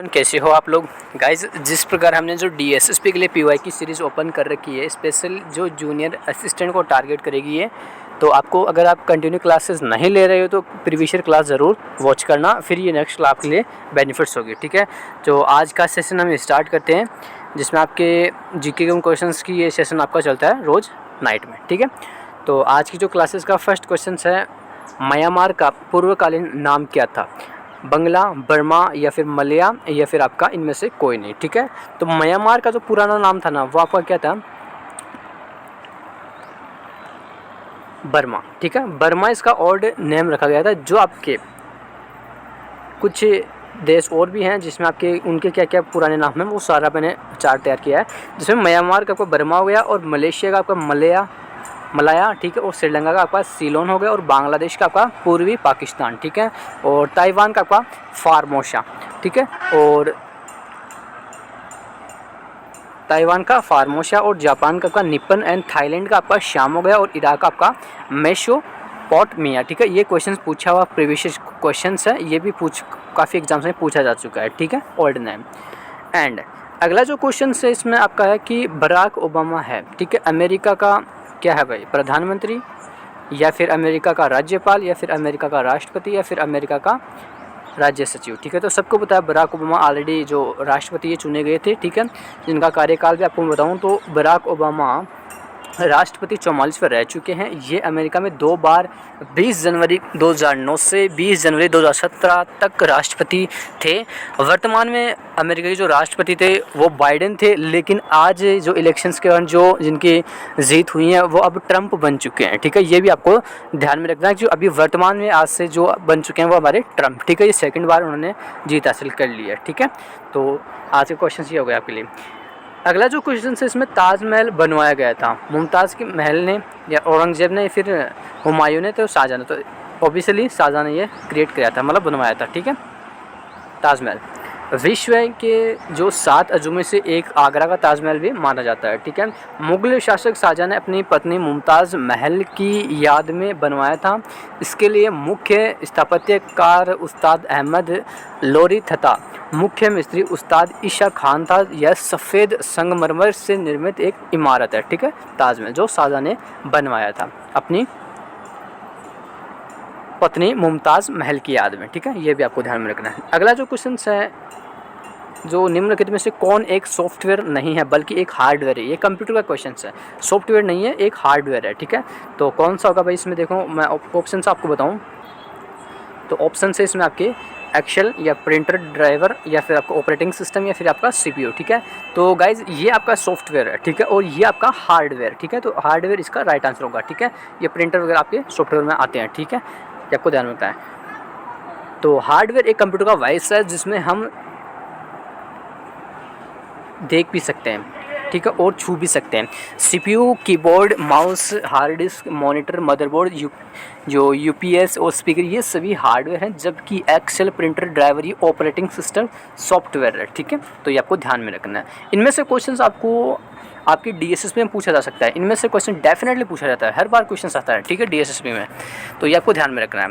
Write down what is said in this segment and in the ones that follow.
कैसे हो आप लोग गाइस। जिस प्रकार हमने जो डीएसएसपी के लिए पीवाई की सीरीज़ ओपन कर रखी है, स्पेशल जो जूनियर असिस्टेंट को टारगेट करेगी ये, तो आपको अगर आप कंटिन्यू क्लासेस नहीं ले रहे हो तो प्रीवियस ईयर क्लास ज़रूर वॉच करना, फिर ये नेक्स्ट क्लास के लिए बेनिफिट्स होगी। ठीक है, तो आज का सेशन हम स्टार्ट करते हैं, जिसमें आपके जीके के क्वेश्चन की ये सेशन आपका चलता है रोज़ नाइट में। ठीक है, तो आज की जो क्लासेस का फर्स्ट क्वेश्चन है, म्यांमार का पूर्वकालीन नाम क्या था? बंगला, बर्मा या फिर मलया या फिर आपका इनमें से कोई नहीं। ठीक है, तो म्यांमार का जो पुराना नाम था ना, वो आपका क्या था? बर्मा। ठीक है, बर्मा इसका ओल्ड नेम रखा गया था। जो आपके कुछ देश और भी हैं जिसमें आपके उनके क्या क्या पुराने नाम हैं, वो सारा मैंने चार्ट तैयार किया है, जिसमें म्यांमार का आपका बर्मा हो गया, और मलेशिया का आपका मलाया। ठीक है, और श्रीलंका का आपका सीलोन हो गया, और बांग्लादेश का आपका पूर्वी पाकिस्तान। ठीक है, और ताइवान का आपका फार्मोसा। ठीक है, और ताइवान का फार्मोसा, और जापान का आपका निपन, एंड थाईलैंड का आपका शाम हो गया, और इराक का आपका मेसोपोटामिया। ठीक है, ये क्वेश्चन पूछा हुआ प्रीवियस क्वेश्चन है, ये भी काफ़ी एग्जाम्स में पूछा जा चुका है। ठीक है, ओल्ड नेम। एंड अगला जो क्वेश्चन है इसमें आपका है कि बराक ओबामा है, ठीक है, अमेरिका का क्या है भाई? प्रधानमंत्री, या फिर अमेरिका का राज्यपाल, या फिर अमेरिका का राष्ट्रपति, या फिर अमेरिका का राज्य सचिव। ठीक है, तो सबको पता है बराक ओबामा ऑलरेडी जो राष्ट्रपति ये चुने गए थे। ठीक है, जिनका कार्यकाल भी आपको बताऊं तो बराक ओबामा राष्ट्रपति 44 पर रह चुके हैं। ये अमेरिका में 2 बार 20 जनवरी 2009 से 20 जनवरी 2017 तक राष्ट्रपति थे। वर्तमान में अमेरिका के जो राष्ट्रपति थे वो बाइडेन थे, लेकिन आज जो इलेक्शंस के दौरान जो जिनकी जीत हुई है वो अब ट्रंप बन चुके हैं। ठीक है, ये भी आपको ध्यान में रखना है कि जो अभी वर्तमान में आज से जो बन चुके हैं वो हमारे ट्रंप। ठीक है, ये सेकेंड बार उन्होंने जीत हासिल कर ली है। ठीक है, तो आज के क्वेश्चन ये हो गए आपके लिए। अगला जो क्वेश्चन है इसमें ताजमहल बनवाया गया था मुमताज़ के महल ने, या औरंगजेब ने, फिर हुमायूं ने, तो शाहजहाँ ने? तो ऑब्वियसली शाहजहाँ ने ये क्रिएट किया था, मतलब बनवाया था। ठीक है, ताजमहल विश्व के जो 7 अजूबे से एक आगरा का ताजमहल भी माना जाता है। ठीक है, मुगल शासक शाहजहाँ ने अपनी पत्नी मुमताज़ महल की याद में बनवाया था। इसके लिए मुख्य स्थापत्यकार उस्ताद अहमद लोरी तथा मुख्य मिस्त्री उस्ताद ईशा खान था। यह सफ़ेद संगमरमर से निर्मित एक इमारत है। ठीक है, ताजमहल जो शाहजहाँ ने बनवाया था अपनी पत्नी मुमताज़ महल की याद में। ठीक है, ये भी आपको ध्यान में रखना है। अगला जो क्वेश्चन है, जो निम्नलिखित में से कौन एक सॉफ्टवेयर नहीं है बल्कि एक हार्डवेयर है? ये कंप्यूटर का क्वेश्चन है, सॉफ्टवेयर नहीं है, एक हार्डवेयर है। ठीक है, तो कौन सा होगा भाई? इसमें देखो मैं ऑप्शन आपको बताऊं तो ऑप्शन से इसमें आपके एक्सेल, या प्रिंटर ड्राइवर, या फिर आपका ऑपरेटिंग सिस्टम, या फिर आपका सीपीयू। ठीक है, तो गाइज ये आपका सॉफ्टवेयर है। ठीक है, और ये आपका हार्डवेयर। ठीक है, तो हार्डवेयर इसका राइट आंसर होगा। ठीक है, ये प्रिंटर वगैरह आपके सॉफ्टवेयर में आते हैं। ठीक है, ये आपको ध्यान में रखना है। तो हार्डवेयर एक कंप्यूटर का वाइस है जिसमें हम देख भी सकते हैं, ठीक है, और छू भी सकते हैं। CPU, keyboard, mouse, hard disk, monitor, motherboard, जो यूपीएस और स्पीकर, ये सभी हार्डवेयर हैं, जबकि एक्सेल, प्रिंटर, ड्राइवर ये ऑपरेटिंग सिस्टम सॉफ्टवेयर है। ठीक है, तो ये आपको ध्यान में रखना है। इनमें से क्वेश्चंस आपको आपकी डीएसएसपी में पूछा जा सकता है। इनमें से क्वेश्चन डेफिनेटली पूछा जाता है, हर बार क्वेश्चन आता है। ठीक है, डीएसएसपी में, तो ये आपको ध्यान में रखना है।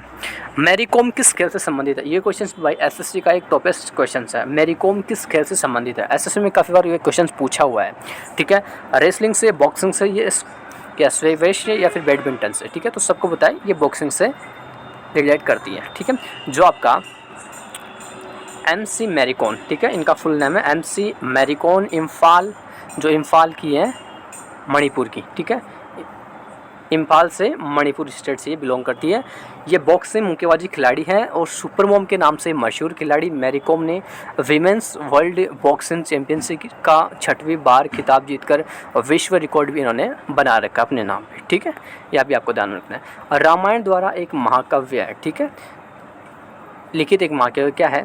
मैरी कॉम किस खेल से संबंधित है? ये क्वेश्चन भाई एसएससी का एक टॉपेस्ट क्वेश्चन है। मैरी कॉम किस खेल से संबंधित है? एसएससी में काफ़ी बार ये क्वेश्चन पूछा हुआ है। ठीक है, रेसलिंग से, बॉक्सिंग से, ये क्या स्वेवेश से, या फिर बैडमिंटन से? ठीक है, तो सबको बताएं ये बॉक्सिंग से रिलेट करती है। ठीक है, जो आपका MC मैरी कॉम, ठीक है, इनका फुल नेम है MC मैरी कॉम, जो इम्फाल की है, मणिपुर की। ठीक है, इम्फाल से, मणिपुर स्टेट से ये बिलोंग करती है। ये बॉक्सिंग मुक्केबाजी खिलाड़ी हैं और सुपर मॉम के नाम से मशहूर खिलाड़ी मैरी कॉम ने वीमेंस वर्ल्ड बॉक्सिंग चैंपियनशिप का 6वीं बार खिताब जीतकर विश्व रिकॉर्ड भी इन्होंने बना रखा अपने नाम पे। ठीक है, यह भी आपको ध्यान रखना है। रामायण द्वारा एक महाकाव्य है। ठीक है, लिखित एक महाकाव्य क्या है?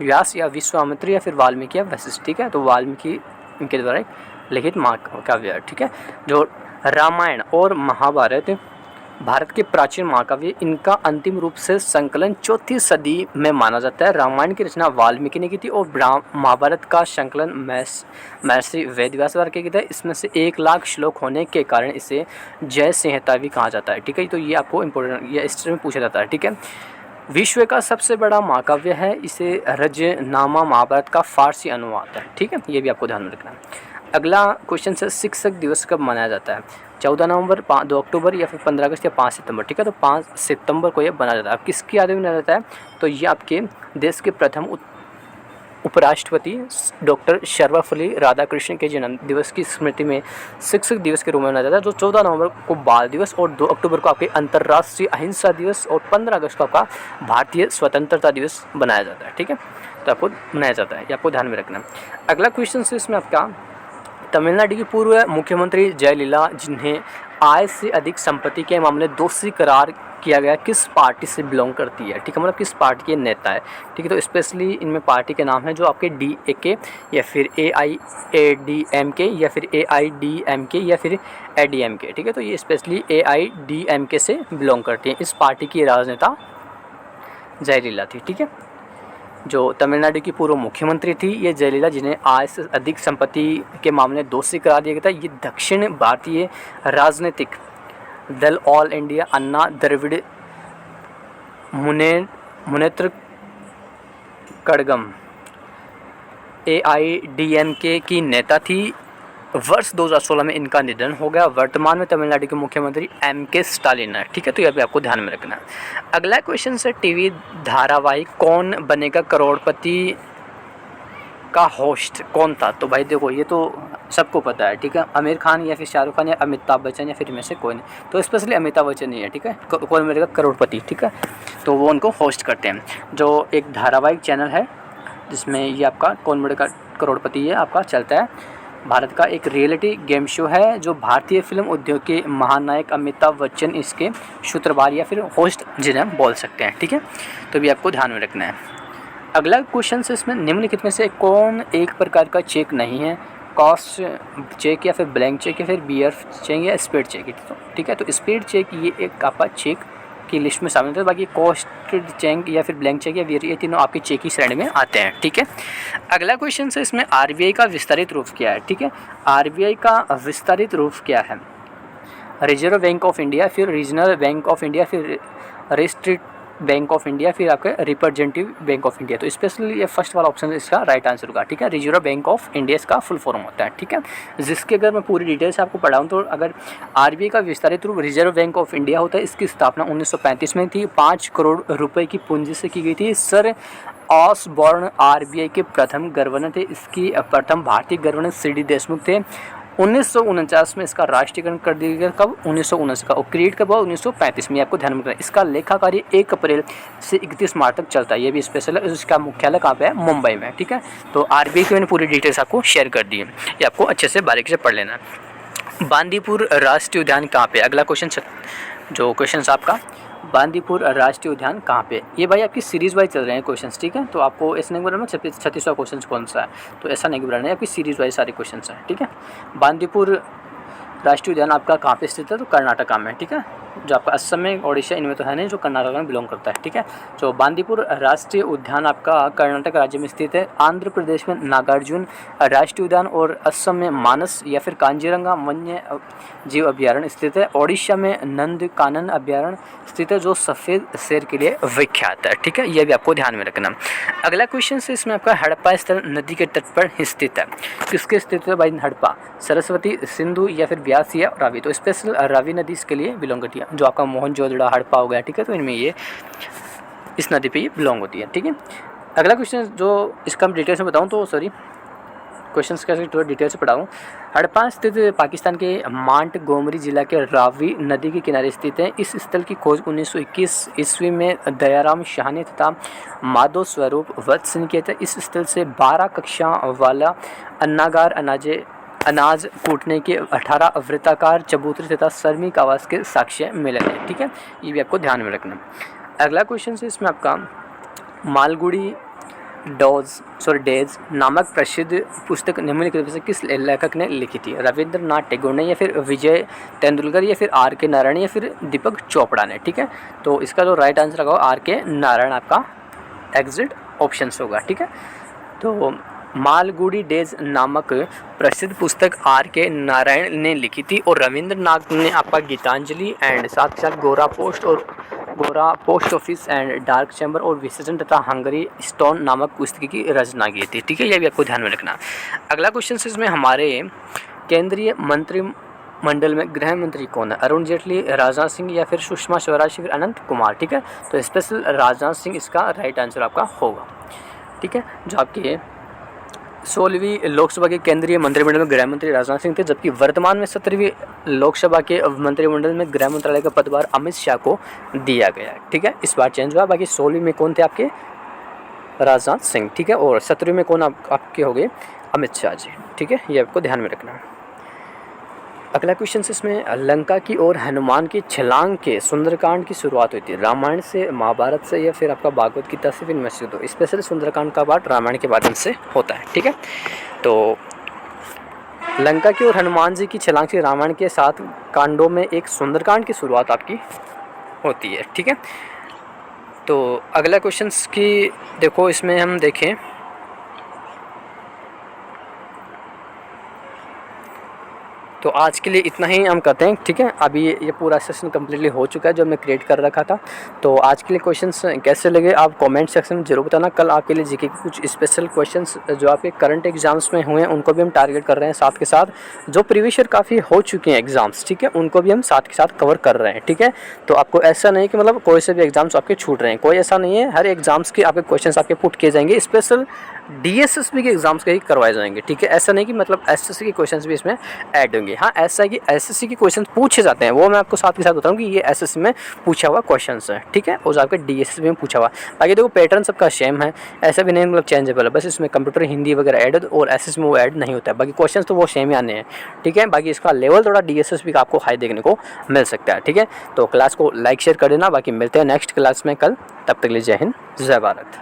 व्यास, या विश्वामित्र, या फिर वाल्मीकि, या वशिष्ठ। ठीक है, तो वाल्मीकि इनके द्वारा एक लिखित महाकाव्य है। ठीक है, जो रामायण और महाभारत भारत के प्राचीन महाकाव्य, इनका अंतिम रूप से संकलन 4वीं सदी में माना जाता है। रामायण की रचना वाल्मीकि ने की थी, और महाभारत का संकलन महर्षि वेदव्यास द्वारा किया गया था। इसमें से 1,00,000 श्लोक होने के कारण इसे जय संहिता भी कहा जाता है। ठीक है, तो ये आपको इम्पोर्टेंट, ये हिस्ट्री में पूछा जाता है। ठीक है, विश्व का सबसे बड़ा महाकाव्य है, इसे रजनामा महाभारत का फारसी अनुवाद है। ठीक है, ये भी आपको ध्यान में रखना है। अगला क्वेश्चन है, शिक्षक दिवस कब मनाया जाता है? 14 नवंबर, 2 अक्टूबर या फिर 15 अगस्त या 5 सितंबर। ठीक है, तो 5 सितंबर को ये बनाया जाता है। अब किसकी याद में मनाया जाता है? तो ये आपके देश के प्रथम उपराष्ट्रपति डॉक्टर सर्वपल्ली राधाकृष्णन के जन्म दिवस की स्मृति में शिक्षक दिवस के रूप में मनाया जाता है, जो 14 नवंबर को बाल दिवस और 2 अक्टूबर को आपके अंतर्राष्ट्रीय अहिंसा दिवस और 15 अगस्त को आपका भारतीय स्वतंत्रता दिवस बनाया जाता है। ठीक है, तो आपको मनाया जाता है, ये आपको ध्यान में रखना। अगला क्वेश्चन है इसमें आपका, तमिलनाडु की पूर्व मुख्यमंत्री जयललिता, जिन्हें आय से अधिक संपत्ति के मामले दोषी करार किया गया, किस पार्टी से बिलोंग करती है? ठीक है, मतलब किस पार्टी के नेता है? ठीक है, तो स्पेशली इनमें पार्टी के नाम है जो आपके DAK या फिर AIADMK या फिर AIDMK या फिर ADMK। ठीक है, तो ये स्पेशली AIDMK से बिलोंग करती है। इस पार्टी की राजनेता जयललिता थी। ठीक है, जो तमिलनाडु की पूर्व मुख्यमंत्री थी ये जयललिता, जिन्हें आय से अधिक संपत्ति के मामले में दोषी करार दिया गया था। ये दक्षिण भारतीय राजनीतिक दल ऑल इंडिया अन्ना द्रविड़ मुनेत्र कड़गम AIDMK की नेता थी। वर्ष 2016 में इनका निधन हो गया। वर्तमान में तमिलनाडु के मुख्यमंत्री MK स्टालिन है। ठीक है, तो यह भी आपको ध्यान में रखना है। अगला क्वेश्चन है, टीवी धारावाहिक कौन बनेगा करोड़पति का होस्ट कौन था? तो भाई देखो, ये तो सबको पता है। ठीक है, आमिर खान या फिर शाहरुख खान या अमिताभ बच्चन या फिर इनमें से कोई नहीं। तो स्पेशली अमिताभ बच्चन ही है। ठीक है, कौन बनेगा करोड़पति? ठीक है, तो वो उनको होस्ट करते हैं, जो एक धारावाहिक चैनल है जिसमें ये आपका कौन बनेगा करोड़पति है आपका चलता है। भारत का एक रियलिटी गेम शो है, जो भारतीय फिल्म उद्योग के महानायक अमिताभ बच्चन इसके सूत्रधार या फिर होस्ट जिन्हें बोल सकते हैं। ठीक है, तो भी आपको ध्यान में रखना है। अगला क्वेश्चन है इसमें, निम्नलिखित में से कौन एक प्रकार का चेक नहीं है? कॉस्ट चेक या फिर ब्लैंक चेक या फिर बियर चेक या स्पीड चेक। ठीक है, तो स्पीड चेक ये एक आपका चेक की लिस्ट में शामिल होता है। बाकी कॉस्ट चेक या फिर ब्लैंक चेक या बियर, ये तीनों आपकी चेक की श्रेणी में आते हैं। ठीक है, अगला क्वेश्चन है इसमें, RBI का विस्तारित रूप क्या है? ठीक है, RBI का विस्तारित रूप क्या है? रिजर्व बैंक ऑफ इंडिया, फिर रीजनल बैंक ऑफ इंडिया, फिर रेस्ट्रिक्ट बैंक ऑफ इंडिया, फिर आपका रिप्रेजेंटेटिव बैंक ऑफ इंडिया। तो स्पेशली ये फर्स्ट वाला ऑप्शन इसका राइट आंसर होगा। ठीक है, रिजर्व बैंक ऑफ इंडिया इसका फुल फॉर्म होता है। ठीक है, जिसके अगर मैं पूरी डिटेल्स आपको पढ़ाऊँ तो अगर RBI का विस्तारित रूप रिजर्व बैंक ऑफ इंडिया होता है, इसकी स्थापना 1935 में थी। 5 करोड़ रुपए की पूंजी से की गई थी। सर ऑसबॉर्न RBI के प्रथम गवर्नर थे। इसकी प्रथम भारतीय गवर्नर CD देशमुख थे। 1949 में इसका राष्ट्रीयकरण कर दिया गया। कब? 1979 का। और क्रिएट कब हुआ? 1935 में। आपको ध्यान में रखना है। इसका लेखा कार्य 1 अप्रैल से 31 मार्च तक चलता है। ये भी स्पेशल है। इसका मुख्यालय कहाँ पे है? मुंबई में। ठीक है, तो RBI की मैंने पूरी डिटेल्स आपको शेयर कर दी है, ये आपको अच्छे से बारीकी से पढ़ लेना है। बांदीपुर राष्ट्रीय उद्यान कहाँ पे? अगला क्वेश्चन जो क्वेश्चन आपका, बांदीपुर राष्ट्रीय उद्यान कहाँ पे? ये भाई आपकी सीरीज वाइज चल रहे हैं क्वेश्चंस। ठीक है, तो आपको ऐसा नहीं बोलना 36वां क्वेश्चन कौन सा है, तो ऐसा नहीं बोलना है, आपकी सीरीज वाइज सारे क्वेश्चंस हैं। ठीक है, बांदीपुर राष्ट्रीय उद्यान आपका कहाँ पे स्थित है? तो कर्नाटका में। ठीक है, जो आपका असम में, ओडिशा, इनमें तो है नहीं, जो कर्नाटक में बिलोंग करता है। ठीक है, तो बांदीपुर राष्ट्रीय उद्यान आपका कर्नाटक राज्य में स्थित है। आंध्र प्रदेश में नागार्जुन राष्ट्रीय उद्यान और असम में मानस या फिर कांजीरंगा वन्य जीव अभ्यारण्य स्थित है। ओडिशा में नंदकानन अभ्यारण्य स्थित है, जो सफ़ेद शेर के लिए विख्यात है। ठीक है, यह भी आपको ध्यान में रखना। अगला क्वेश्चन है इसमें आपका, हड़प्पा स्थल नदी के तट पर स्थित है। किसके स्थित है भाई हड़प्पा? सरस्वती, सिंधु या फिर व्यास या रावी? तो स्पेशल रावी नदी इसके लिए बिलोंग करती है। जो आपका मोहनजोदड़ो, हड़प्पा हो गया। ठीक है, तो इनमें ये इस नदी पे ये बिलोंग होती है। ठीक है, अगला क्वेश्चन जो इसका मैं डिटेल से बताऊं तो क्वेश्चंस कैसे थोड़ा डिटेल से पढ़ाऊँ। हड़प्पा स्थित पाकिस्तान के मांट गोमरी जिला के रावी नदी के किनारे स्थित है। इस स्थल की खोज 1921 ईस्वी में दयाराम शाह ने तथा माधव स्वरूप वत्स ने किया था। इस स्थल से 12 कक्षा वाला अन्नागार अनाज कूटने के 18 वृत्ताकार चबूतरे तथा श्रमिक आवास के साक्ष्य मिले हैं। ठीक है, ये भी आपको ध्यान में रखना। अगला क्वेश्चन है इसमें आपका, मालगुडी डेज नामक प्रसिद्ध पुस्तक निम्नलिखित में से किस लेखक ने लिखी थी? रविंद्रनाथ टैगोर ने, या फिर विजय तेंदुलकर, या फिर R.K. नारायण, या फिर दीपक चोपड़ा ने? ठीक है, तो इसका जो राइट आंसर होगा R.K. नारायण आपका एग्जिट ऑप्शन होगा। ठीक है, तो मालगुडी डेज नामक प्रसिद्ध पुस्तक R.K. नारायण ने लिखी थी और रविंद्रनाथ ने आपका गीतांजलि एंड साथ ही साथ गोरा पोस्ट और गोरा, post office and dark chamber और विसर्जन तथा हंगरी स्टोन नामक पुस्तक की रचना की थी। ठीक है, ये भी आपको ध्यान में रखना। अगला क्वेश्चन इसमें हमारे केंद्रीय मंत्रिमंडल में गृह मंत्री कौन है? अरुण जेटली, राजनाथ सिंह या फिर सुषमा स्वराज या फिर अनंत कुमार। ठीक है, तो स्पेशल राजनाथ सिंह इसका राइट आंसर आपका होगा। ठीक है, जो आपके 16वीं लोकसभा के केंद्रीय मंत्रिमंडल में गृह मंत्री राजनाथ सिंह थे, जबकि वर्तमान में 17वीं लोकसभा के मंत्रिमंडल में गृह मंत्रालय का पदभार अमित शाह को दिया गया है। ठीक है, इस बार चेंज हुआ। बाकी 16वीं में कौन थे आपके? राजनाथ सिंह। ठीक है, और 17वीं में कौन आपके हो गए? अमित शाह जी। ठीक है, ये आपको ध्यान में रखना है। अगला क्वेश्चन इसमें लंका की ओर हनुमान की छलांग के सुंदरकांड की शुरुआत हुई थी, रामायण से, महाभारत से या फिर आपका भागवत गीता से, फिर इनमें से दो। स्पेशली सुंदरकांड का पाठ रामायण के माध्यम से होता है। ठीक है, तो लंका की ओर हनुमान जी की छलांग से रामायण के 7 कांडों में एक सुंदरकांड की शुरुआत आपकी होती है। ठीक है, तो अगला क्वेश्चन की देखो, इसमें हम देखें तो आज के लिए इतना ही हम करते हैं। ठीक है, अभी ये पूरा सेशन कम्प्लीटली हो चुका है जो मैं क्रिएट कर रखा था। तो आज के लिए क्वेश्चंस कैसे लगे आप कमेंट सेक्शन में जरूर बताना। कल आपके लिए जीके के कुछ स्पेशल क्वेश्चंस जो आपके करंट एग्जाम्स में हुए हैं उनको भी हम टारगेट कर रहे हैं, साथ के साथ जो प्रीवियस ईयर काफ़ी हो चुके हैं एग्जाम्स, ठीक है, उनको भी हम साथ के साथ कवर कर रहे हैं। ठीक है, तो आपको ऐसा नहीं कि मतलब कोई से भी एग्जाम्स आपके छूट रहे हैं, कोई ऐसा नहीं है। हर एग्जाम्स के आपके क्वेश्चन आपके पुट किए जाएंगे, स्पेशल DSSB के एग्जाम्स के ही करवाए जाएंगे। ठीक है, ऐसा नहीं कि मतलब SSC के क्वेश्चंस भी इसमें ऐड होंगे। हाँ, ऐसा है कि SSC के क्वेश्चंस पूछे जाते हैं, वो मैं आपको साथ के साथ बताऊँ कि ये SSC में पूछा हुआ क्वेश्चंस है। ठीक है, और आपके DSSB में पूछा हुआ। बाकी देखो पैटर्न सबका सेम है, ऐसा भी नहीं मतलब चेंजेबल है, बस इसमें कंप्यूटर हिंदी वगैरह ऐड है और SSC में वो ऐड नहीं होता है। बाकी क्वेश्चन तो वो सेम ही आने हैं। ठीक है, बाकी इसका लेवल थोड़ा DSSB का आपको हाई देखने को मिल सकता है। ठीक है, तो क्लास को लाइक शेयर कर देना। बाकी मिलते हैं नेक्स्ट क्लास में कल, तब तक के लिए जय हिंद, जय भारत।